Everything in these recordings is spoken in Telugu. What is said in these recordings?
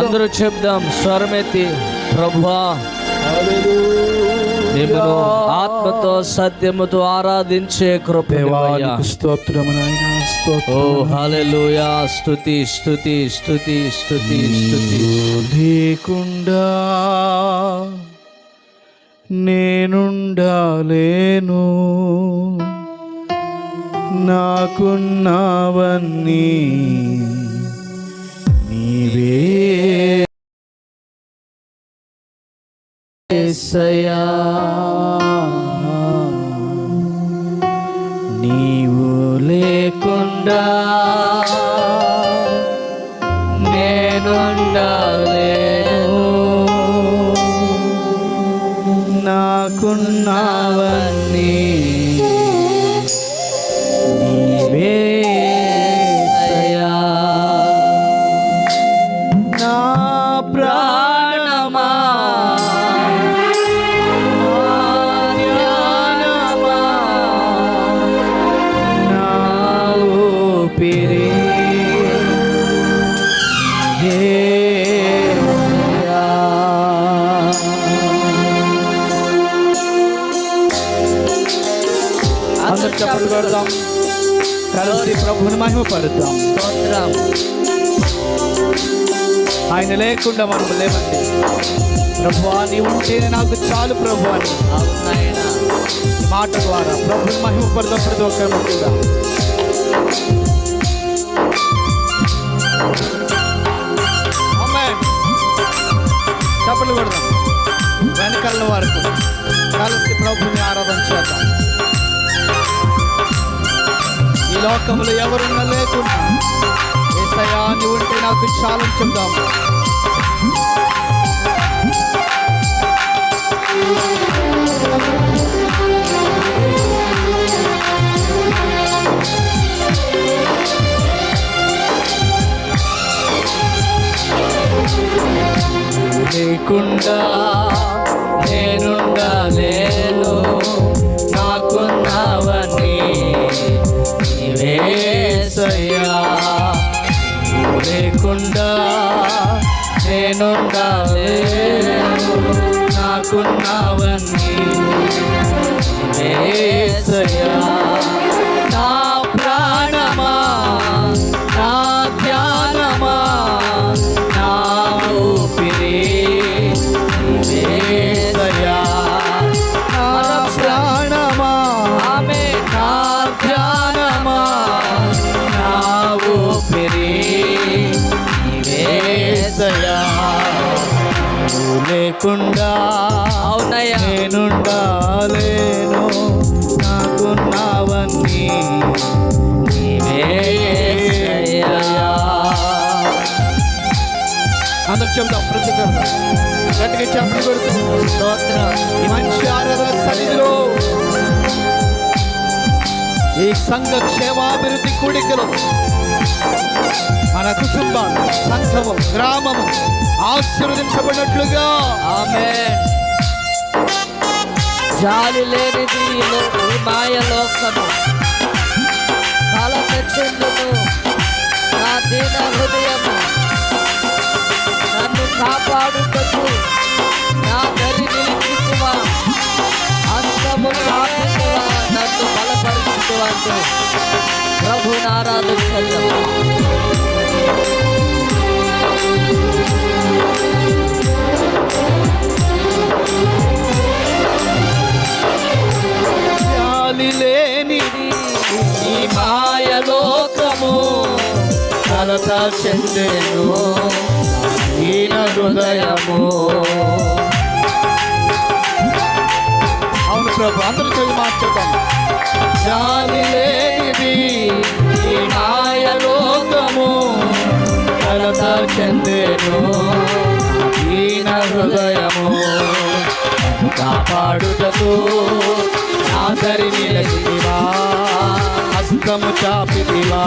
అందరూ చెప్దాం స్వరమెత్తి, ప్రభువా నిన్ను ఆత్మతో సత్యముతో ఆరాధించే కృప. స్తోత్రము నాయనా, ఓ హల్లెలూయా. స్తుతి స్తుతి స్తుతి స్తుతి స్తుతి. లేకుండా నేనుండాలేను, నాకున్నవన్నీ నీవే యేసయ్యా. నీవు లేకుండా నేనుండాలేను, నాకున్నవన్నీ నీవే యేసయ్యా. నా ప్రాణమా, నా ఊపిరి యేసయ్యా. అందరూ చప్పట్లు కొడదాం, కలిసి ప్రభువుని మహిమపడతాం. ఆయన లేకుండా మనం లేవండి. ప్రభువా నీవు ఉంటేనే నాకు చాలు ప్రభు అని ఈ మాట ద్వారా ప్రభువుని మహిమపడదాం. ప్రతి ఒక్కరు కూడా ఆమేన్. చప్పట్లు కొడదాం, వెనకాల వరకు కలిసి ప్రభువుని ఆరాధన చేద్దాం. ఈ లోకంలో ఎవరున్నా లేకుండా యేసయ్యా నీవు ఉంటే నాకు చాలు చెప్దాము. లేకుండా నేనుండాలేను, నాకున్నవన్నీ నీవే యేసయ్యా. లేకుండా నేనుండాలేను, నాకున్నవన్నీ నీవే యేసయ్యా. నా ప్రాణమా, నా ధ్యానమా, నా ఊపిరి నీవే యేసయ్యా. నా ప్రాణమా, ఆమేన్. నా ధ్యానమా, నా ఊపిరి నీవే యేసయ్యా. నువ్వు లేకుండా అవునయ్యా నేనుండాలేను, నాకున్నవన్నీ నీవే యేసయ్యా. అందరూ చెప్తాం, ప్రతి గట్టిగా చెప్పలు కొడుతూ స్తోత్రం. ఈ మంచి ఆరాధన సన్నిధిలో ఈ సంఘ క్షేమాభివృద్ధి కూడికలో మన కుటుంబాలు, సంఘము, గ్రామము ఆశీర్వదించబడినట్లుగా ఆమేన్. జాలి లేనిది ఈ మాయ లోకము, కాలచెందును నా దీన హృదయము. నన్ను కాపాడుటకు నా దరి నిలిచితివా, హస్తము చాపితివా, నన్ను బలపరుచుతివా అంటూ ప్రభువుని ఆరాధించండి. జాలి లేనిది ఈ మాయ లోకము, కలత చెందెను దీన హృదయము. అవును ప్రభు, అందరూ చదివి మార్చేద్దాం. జాలి లేనిది ఈ మాయ లోకము, కలత చెందెను దీన హృదయము. కాపాడుటకు నా దరి నిలిచితివా, హస్తము చాపితివా,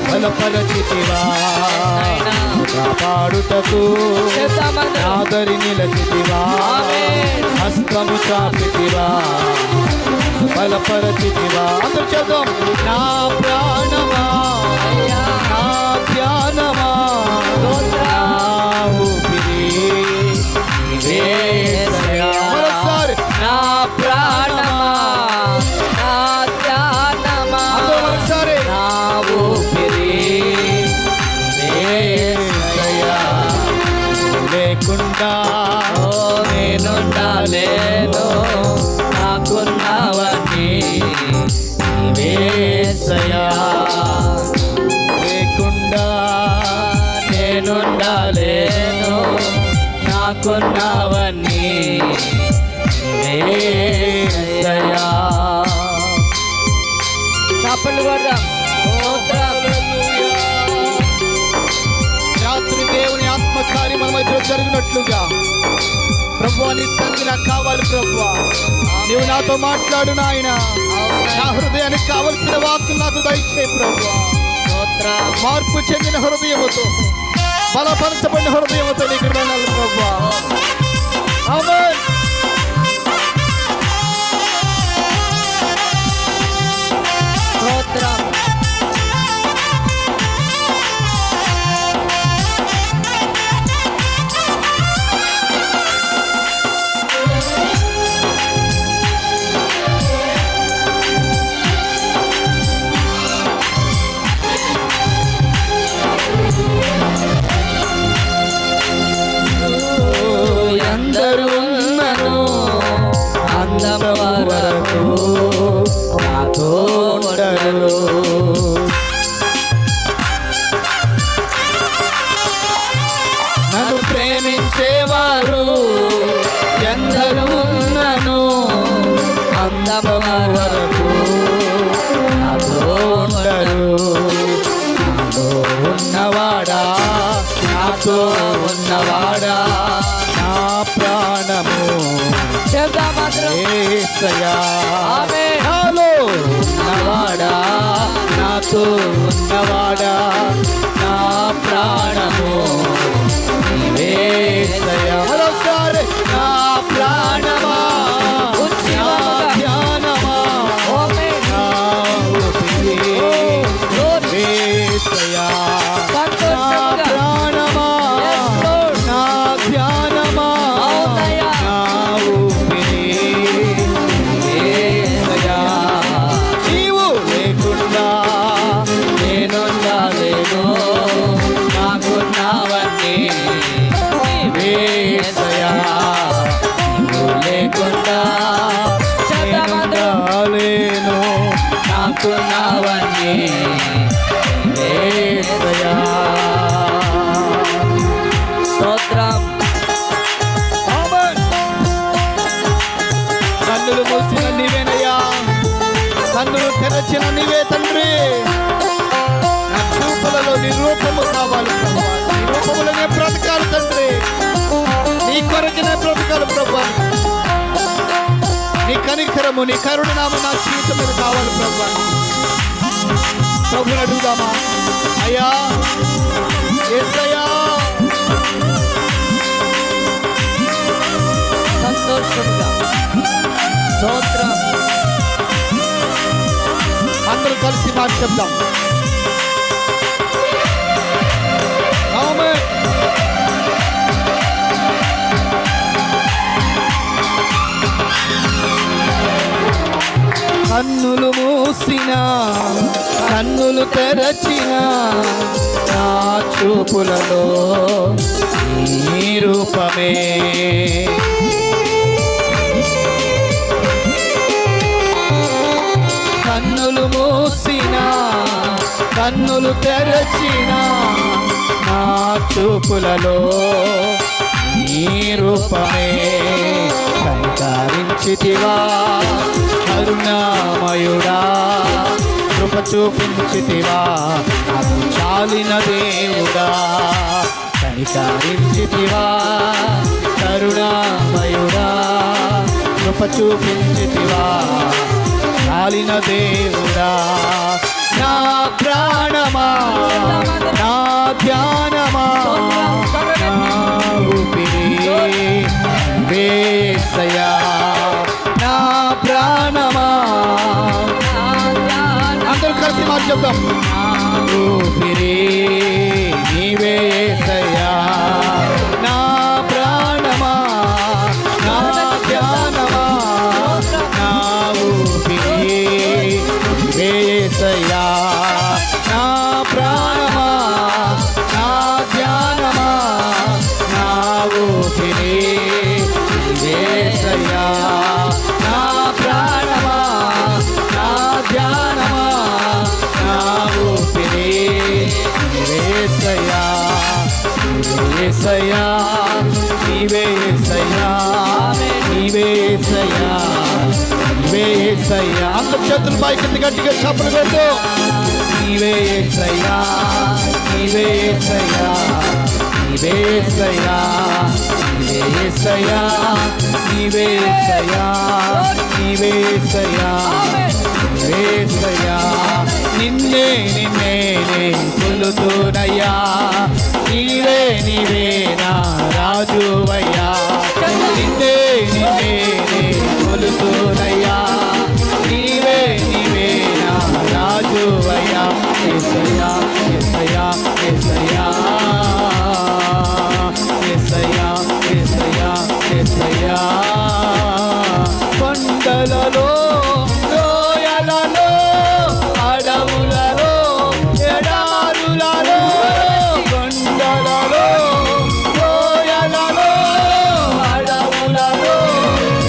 బలపరచితివా. కాపాడుటకు నా దరి నిలిచితివా, హస్తము చాపితివా, బలపరచితివా. అందరూ చేద్దాం. నా ప్రాణమా నా ధ్యానమా నా ఊపిరి నీవేసయ్యా. మరొకసారి నా ప్రాణమా నా ధ్యానమా మరొకసారి నా ఊపిరి నీవేసయ్యా. లేకుండా నేనుండలేను నాకున్నవన్నీ నీవేసయ్యా. లేకుండా నేనుండలేను నాకున్నవన్నీ నీవేసయ్యా. చప్పట్లు కొడదాం. రాత్రి దేవుని ఆత్మకార్యం మన మధ్యలో జరిగినట్లుగా ప్రభువా నీ సన్నిధి నాకు కావాలి ప్రభువా. నీవు నాతో మాట్లాడు నాయన. నా హృదయానికి కావలసిన వాక్కు నాకు దయచేయి ప్రభువా. మార్పు చెందిన హృదయముతో బలపరచబడిన హృదయముతో నీకు వెళ్ళాలి ప్రభువా. ఆమేన్. స్తోత్రం. ఎందరు ఉన్నను అందం వరకు నాతో ఉండరు. నన్ను ప్రేమించేవారు ఎందరు ఉన్నను అందం వరకు నాతో ఉండరు. నాతో ఉన్నవాడా నాతో ఉన్నవాడా నా ప్రాణము చెప్దా మాత్రం. యేసయ్యా. ఆమేన్. నాలో ఉన్నవాడా నాతో ఉన్నవాడా నా ప్రాణము నీవేసయ్యా. మరోసారి నా ప్రాణమా నా ధ్యానమా ఆమేన్. నా ఊపిరి యేసయ్యా. నా ప్రాణమా నా ధ్యానమా అవునయ్యా. నా ఊపిరి యేసయ్యా. నీవు లేకుండా నేనుండలేను నాకున్నవన్నీ యేసయ్యా. నీవు లేకుండా నేనుండలేను నాకున్నవన్నీ యేసయ్యా. స్తోత్రం. ఆమేన్. కన్నులు మూసిన నీవేనయ్యా. కన్నులు తెరచిన నీవే తండ్రి. నా చూపులలో నీ రూపము కావాలి ప్రభువా. నీ రూపములనే బ్రతకాలి తండ్రి. నీ కొరకనే బ్రతకాలి ప్రభువా. నీ కనికరము నీ కరుణనామ నా జీవితం మీద కావాలి ప్రభువా. ప్రభుని అడుగుదామా. అయ్యా యేసయ్యా. సంతోషంగా స్తోత్రం. అందరూ కలిసి మాట చెప్దాం. ఆమేన్. కన్నులు మూసిన కన్నులు తెరచిన నా చూపులలో నీ రూపమే. కన్నులు మూసిన కన్నులు తెరచిన నా చూపులలో నీ రూపమే. కనికరించితివా కరుణామయుడా. కృప చూపించితివా నాకు చాలిన దేవుడా. కనికరించితివా కరుణామయుడా. కృప చూపించితివా చాలిన దేవుడా. నా ప్రాణమా నా ధ్యానమా నా ఊపిరి యేసయ్యా. నా ప్రాణమా కలిసి చెప్తాం. ఊపిరి నీవే యేసయ్యా, నా ప్రాణమా నా ధ్యానమా, నా ఊపిరి నీవే యేసయ్యా, నా ప్రాణమా నా ధ్యానమా, నా ఊపిరి నీవే యేసయ్యా, నా ప్రాణమా నా ధ్యానమా, నా ఊపిరి నీవే యేసయ్యా, నీవే యేసయ్యా, నీవే యేసయ్యా, నీవే యేసయ్యా, నీవే యేసయ్యా. అందరి చేతులు పైకి గట్టిగా చప్పలు కొట్టు. నీవే యేసయ్యా, నీవే యేసయ్యా, నీవే యేసయ్యా, నీవే యేసయ్యా, నీవే యేసయ్యా, నీవే యేసయ్యా, నీవే యేసయ్యా. నిన్నే నిన్నే నే కొలుతునయ్యా, నీవే నీవే నా రాజువయ్యా, నిన్నే నిన్నే నే కొలుతునయ్యా, నీవే నీవే నా రాజువయ్యా. యేసయ్యా యేసయ్యా యేసయ్యా యేసయ్యా యేసయ్యా యేసయ్యా. కొండలలో లోయలలో అడవులలో ఎడారులలో, కొండలలో లోయలలో అడవులలో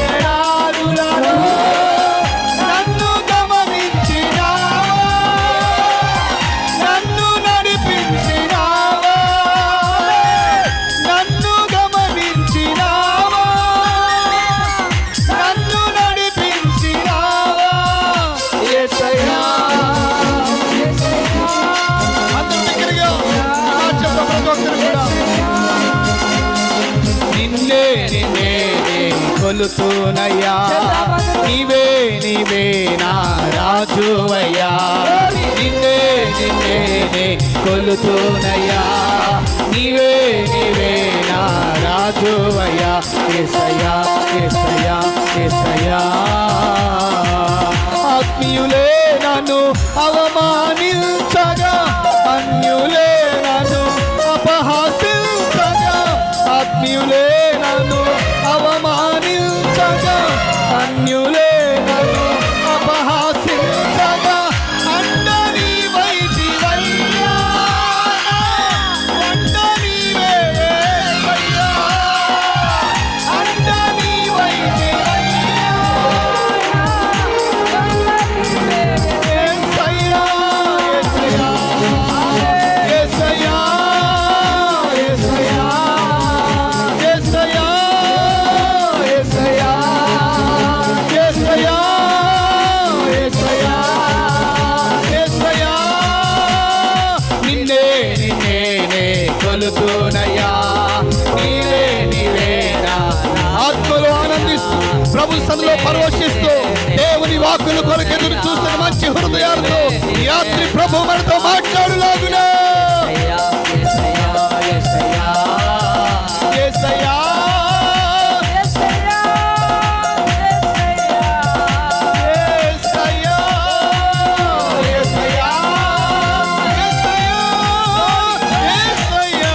ఎడారులలో నన్ను గమనించినావా, నన్ను నడిపించినావా, నన్ను గమనించినావా, నన్ను నడిపించినావా. యేసయ్యా అందరూ దగ్గరగా చెప్ప ప్రతి ఒక్కరు కూడా. నిన్నే నిన్నే నే కొలుతునయ్యా, నీవే నీవే నా రాజువయ్యా, నిన్నే నిన్నే నే కొలుతునయ్యా, నీవే నీవే నా రాజువయ్యా. యేసయ్యా యేసయ్యా యేసయ్యా. ఆత్మీయులే నన్ను అవమానించగా, అన్యులే నన్ను అపహాసించగా, ఆత్మీయులే నన్ను అవమానించగా, అన్యులే నన్ను అపహాసించగా, అండ నీవైతివయ్యా, అండ నీవే యేసయ్యా, అండ నీవైతివయ్యా. యేసయ్యా యేసయ్యా యేసయ్యా యేసయ్యా యేసయ్యా యేసయ్యా యేసయ్యా యేసయ్యా. నిన్నే నిన్నే నే కొలుతునయ్యా, నీవే నీవే నా ఆత్మలో ఆనందిస్తూ ప్రభు సన్నిధిలో పరవశిస్తూ దేవుని వాక్కుల కొరకు ఎదురు చూస్తున్న మంచి హృదయాలతో ఈ రాత్రి ప్రభు మనతో మాట్లాడులాగునా. యేసయ్యా యేసయ్యా యేసయ్యా యేసయ్యా యేసయ్యా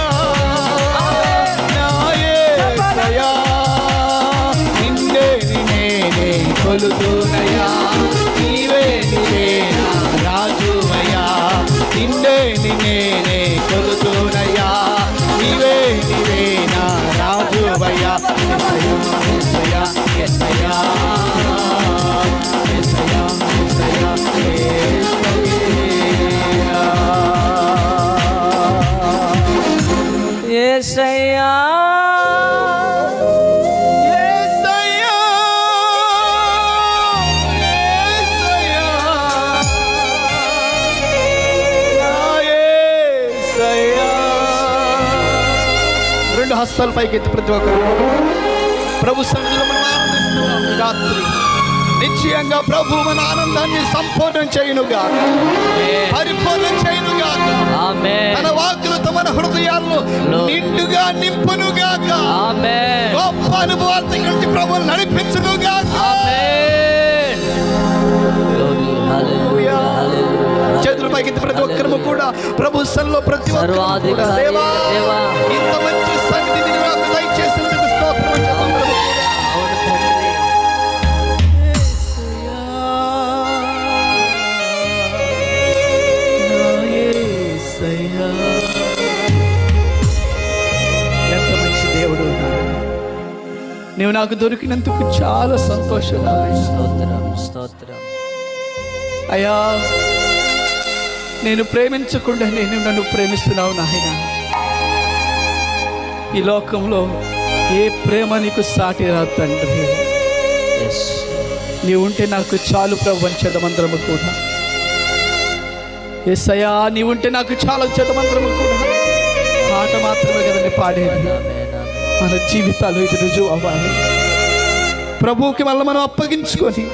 నా యేసయ్యా. నిన్నే నిన్నే నే కొలుతునయ్యా, నీవే నీవే నా రాజువయ్యా, నిన్నే నిన్నే నే కొలుతునయ్యా, నీవే నీవే నా రాజువయ్యా. యేసయ్యా యేసయ్యా యేసయ్యా యేసయ్యా యేసయ్యా యేసయ్యా యేసయ్యా యేసయ్యా. రెండు హస్తాల పైకి ఎత్తి ప్రతి ఒక్కరు ప్రభు సన్నిధిలో మనం ఆనందిస్తున్నాం. ఈ రాత్రి నిశ్చయంగా ప్రభు మన ఆనందాన్ని సంపూర్ణం చేయునుగా, పరిపూర్ణం చేయునుగా, ఆమేన్. తన వాక్కులతో మన హృదయాలను నిండుగా నింపునుగాక, ఆమేన్. గొప్ప అనుభవాలతో కలిసి ప్రభువును నడిపించునుగాక. ఆమేన్. Glory, hallelujah, hallelujah. చేతులపై సర్వాధికారి దేవా, దేవా. ఇంత మంచి సన్నిధిని నాకు దయచేసినందుకు స్తోత్రం చెప్పుకుంటున్నాము. అవును తండ్రి. యేసయ్యా, నా యేసయ్యా. ఎంత మంచి దేవుడు ఉన్నాడు. నీవు నాకు దొరికినందుకు చాలా సంతోషంగా ఉంది. స్తోత్రం స్తోత్రం. అయ్యా, నేను ప్రేమించకుండా నేను నన్ను ప్రేమిస్తున్నావు నాయన. ఈ లోకంలో ఏ ప్రేమ నీకు సాటి రాదు తండ్రి. Yes. నీవు ఉంటే నాకు చాలు ప్రభు అని చెదమందరము కూడా. యేసయ్యా, నీవు ఉంటే నాకు చాలా చెదమందరము కూడా. పాట మాత్రమే కదండి పాడేది. ఆమేన్, ఆమేన్. మన జీవితాలు ఇది రుజువు అవ్వాలి. ప్రభువుకి మళ్ళీ మనం అప్పగించుకొని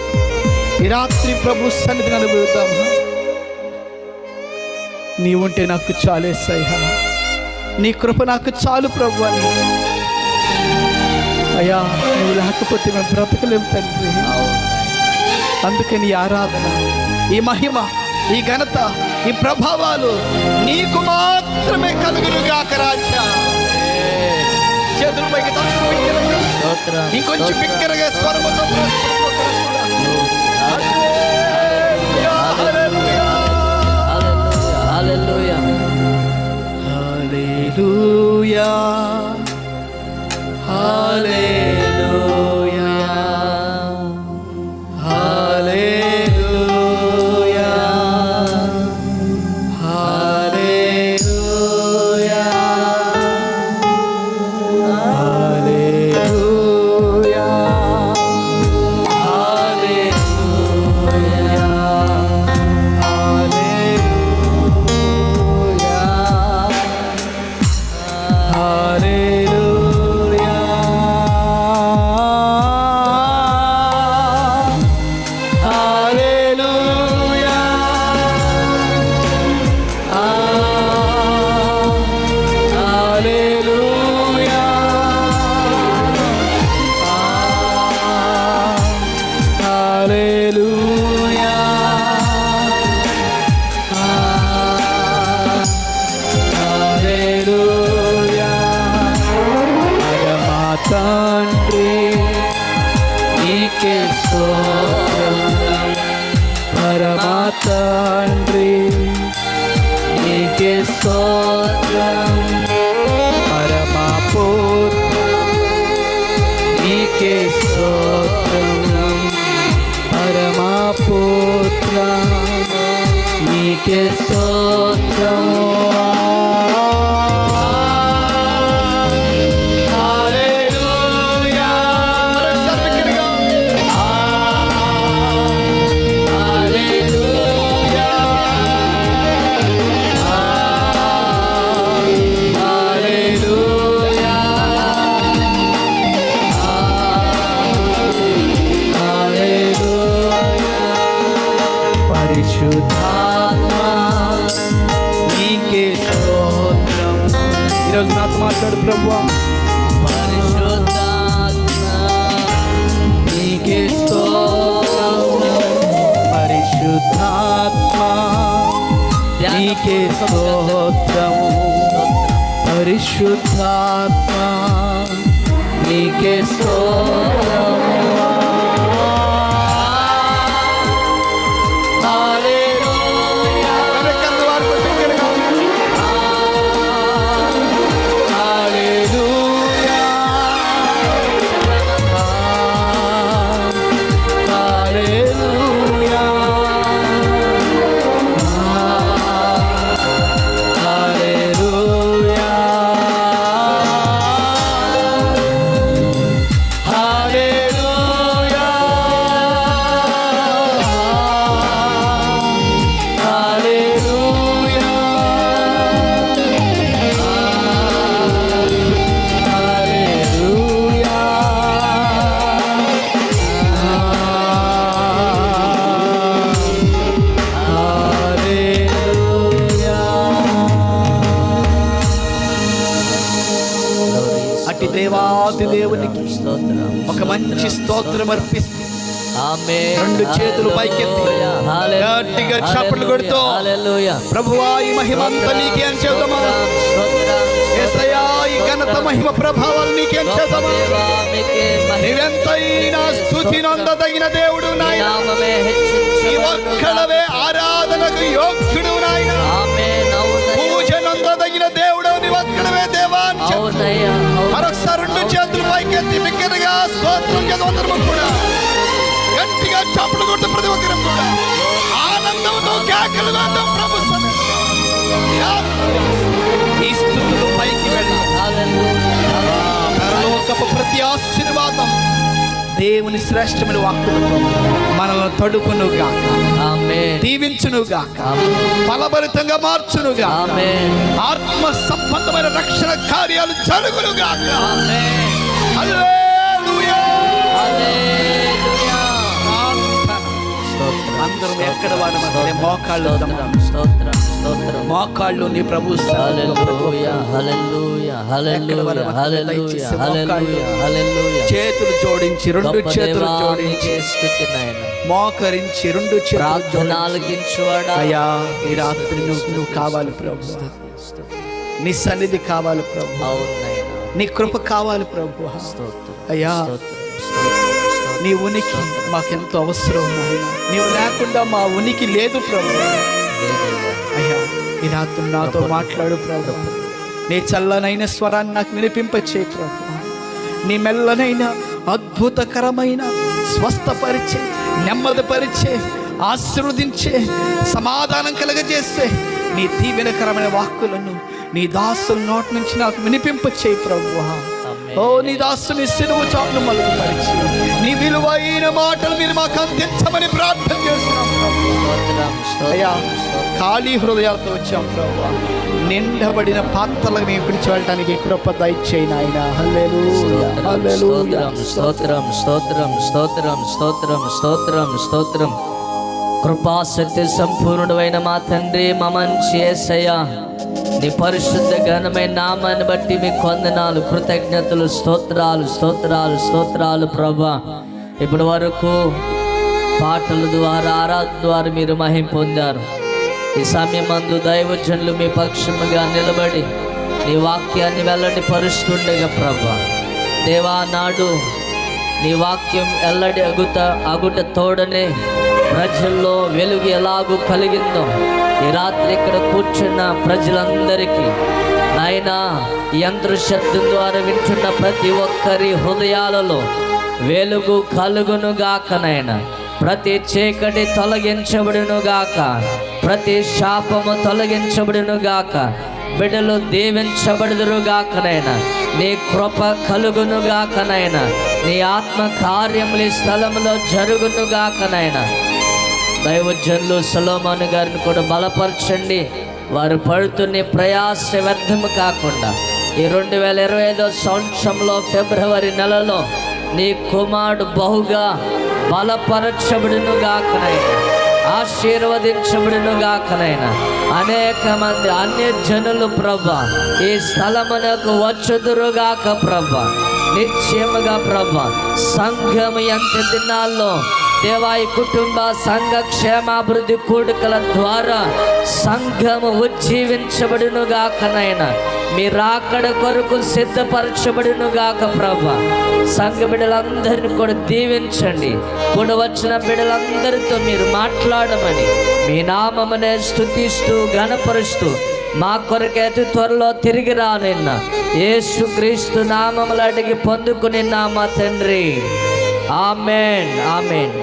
ఈ రాత్రి ప్రభు సన్నిధిని అనుభవిద్దామా. నీవుంటే నాకు చాలు యేసయ్యా, నీ కృప నాకు చాలు ప్రభు అని. అయ్యా, నువ్వు లేకపోతే మేము బ్రతకలేము తండ్రి. అవును. అందుకని ఈ ఆరాధన, ఈ మహిమ, ఈ ఘనత, ఈ ప్రభావాలు నీకు మాత్రమే కలుగునుగాక రాజా. చేతులు పైకి తట్టు బిగ్గరగా, స్తోత్రం ఇంకొంచెం స్తోత్రం. బిగ్గరగా స్వరముతో హల్లెలూయా. హల్లెలూయా, హల్లెలూయా, హల్లెలూయా, హల్లెలూయా, హల్లెలూయా, హల్లెలూయా, తండ్రి నీకే స్తోత్రం, పరమా తండ్రి నీకే స్తోత్రం, పరమా పుత్ర నీకే స్తోత్రం, పరమా పుత్ర నీకే స్తోత్రం. ఈరోజు నాతో మాట్లాడు ప్రభువా. పరిశుద్ధాత్మ నీకే స్తోత్రం, పరిశుద్ధాత్మ నీకే స్తోత్రం, పరిశుద్ధాత్మ నీకే స్తోత్రం. అట్టి దేవాది దేవునికి స్తోత్రం ఒక మంచి స్తోత్రం అర్పిస్తే ఆమేన్. రెండు చేతులు పైకెత్తి హల్లెలూయా. గట్టిగా చప్పట్లు కొడుతూ హల్లెలూయా. ప్రభువా ఈ మహిమ అంతా నీకే అని చెబుతామా. యేసయ్యా ఈ ఘనత మహిమ ప్రభావాలు నీకే అని చెబుతామా. దేవా, మీకే మహిమ. నీవెంతైనా స్తుతి నొందదగిన దేవుడు నాయన. నామమే హెచ్చించబడును. నీ ఒక్కడవే ఆరాధనకు యోగ్యుడు నాయన. ఆమేన్. అవునయ్యా. పూజ నొందదగిన దేవుడు నీ ఒక్కడవే దేవా అని చెబుతాం. అవునయ్యా. అవును. మరొకసారి రెండు చేతులు పైకెత్తి బిగ్గరగా స్తోత్రం చేద్దాం. కూడా గట్టిగా చప్పట్లు కొడుతూ ప్రతి ఒక్కరం కూడా ఆనందంతో కేకలు వేద్దాం ప్రభు సన్నిధిలో. ఈ స్తుతులు పైకి వెళ్ళి హల్లెలూయా. పరలోకపు ప్రతి ఆశీర్వాదం దేవుని శ్రేష్టమైన వాక్కులతో మనల్ని తడుపునుగా, ఆమేన్. దీవించునుగా, ఆమేన్. ఫలభరితంగా మార్చునుగా, ఆమేన్. ఆత్మ సంబంధమైన రక్షణ కార్యాలు జరుగునుగా. ఆమేన్. హల్లెలూయా. హల్లెలూయా. అందరం ఎక్కడ వాడు మనల్ని మోకాళ్ళు స్తోత్రం స్తోత్రం. మోకాళ్ళు నీ ప్రభు హల్లెలూయా. హల్లెలూయా. హల్లెలూయా. హల్లెలూయా. హల్లెలూయా. హల్లెలూయా. చేతులు జోడించి రెండు గొప్ప చేతులు దేవా, జోడించి నీకే స్తుతి నాయనా. మోకరించి రెండు చేతులు ప్రార్థన జోడించి, ఆలకించువాడా. అయ్యా ఈ రాత్రి నువ్వు కావాలి ప్రభు. నీ సన్నిధి కావాలి ప్రభు. అవును నాయనా. నీ కృప కావాలి ప్రభు. స్తోత్రం. అయ్యా స్తోత్రం. స్తోత్రం. నీ ఉనికి మాకెంతో అవసరం నాయన. నీవు లేకుండా మా ఉనికి లేదు ప్రభు. హల్లెలూయా. అయ్యా ఈ రాత్రి నాతో మాట్లాడు ప్రభు. నీ చల్లనైన స్వరాన్ని నాకు వినిపింపచేయి ప్రభు. నీ మెల్లనైన అద్భుతకరమైన స్వస్థపరిచే, నెమ్మదిపరిచే, ఆశీర్వదించే, సమాధానం కలగజేసే నీ దీవెనకరమైన వాక్కులను నీ దాసుల నోటి నుంచి నాకు వినిపింపచేయి ప్రభు. ఓ నీ దాసుని సిలువ చాటును మలుగుపరిచి నీ విలువైన మాటలు మీరు మాకు అందించమని ప్రార్థన చేస్తున్నాం ప్రభు. అయ్యా ఖాళీ హృదయాలతో వచ్చాం ప్రభు. నిండబడిన పాత్రలకు మేము పిలిచి వెళ్ళటానికి కృప దయచేయి నాయన. హల్లెలూయా. హల్లెలూయా. స్తోత్రం స్తోత్రం స్తోత్రం స్తోత్రం స్తోత్రం స్తోత్రం. కృపాసక్తి సంపూర్ణుడైన మా తండ్రి, మా మంచి యేసయ్యా, నీ పరిశుద్ధ ఘనమైన నామాన్ని బట్టి మీకు వందనాలు, కృతజ్ఞతలు, స్తోత్రాలు స్తోత్రాలు స్తోత్రాలు ప్రభా. ఇప్పటి వరకు పాటల ద్వారా, ఆరాధన ద్వారా మీరు మహిమ పొందారు. ఈ సమయమందు దైవజనులు మీ పక్షముగా నిలబడి నీ వాక్యాన్ని వెల్లడి పరుస్తుండగా ప్రభా దేవా, నాడు నీ వాక్యం ఎల్లడి అగుట తోడనే ప్రజల్లో వెలుగు ఎలాగూ కలిగిందో ఈ రాత్రి ఇక్కడ కూర్చున్న ప్రజలందరికీ నాయనా, యంత్ర శబ్దం ద్వారా వింటున్న ప్రతి ఒక్కరి హృదయాలలో వెలుగు కలుగును గాక నాయనా. ప్రతి చీకటి తొలగించబడును గాక, ప్రతి శాపము తొలగించబడును గాక, బిడ్డలు దీవించబడుదురు గాక నాయనా. నీ కృప కలుగును గాక నాయనా. నీ ఆత్మ కార్యములు ఈ స్థలంలో జరుగును గాక నాయనా. దైవజనులు సొలొమోను గారిని కూడా బలపరచండి. వారు పడుతున్న ప్రయాస వ్యర్థము కాకుండా ఈ 2025 సంవత్సరంలో ఫిబ్రవరి నెలలో నీ కుమారుడు బహుగా బలపరచబడును గాకనైనా, ఆశీర్వదించబడును గాకనైనా. అనేక మంది అన్య జనులు ప్రభా ఈ స్థలమునకు వచ్చుదురుగాక ప్రభా. నిశ్చయముగా ప్రభా సంఘము ఎంత దినాల్లో దేవా ఈ కుటుంబ సంఘ క్షేమాభివృద్ధి కూడికల ద్వారా సంఘము ఉజ్జీవించబడును గాకనైనా. మీరు అక్కడ కొరకు సిద్ధపరచబడును గాక ప్రభా. సంఘ బిడ్డలందరినీ కూడా దీవించండి. కూడా వచ్చిన బిడ్డలందరితో మీరు మాట్లాడమని మీ నామమునే స్తుతిస్తూ ఘనపరుస్తూ మా కొరకు అతి త్వరలో తిరిగి రానిన్న యేసుక్రీస్తు నామములు అడిగి పొందుకుని మా తండ్రి. ఆమేన్. ఆమేన్.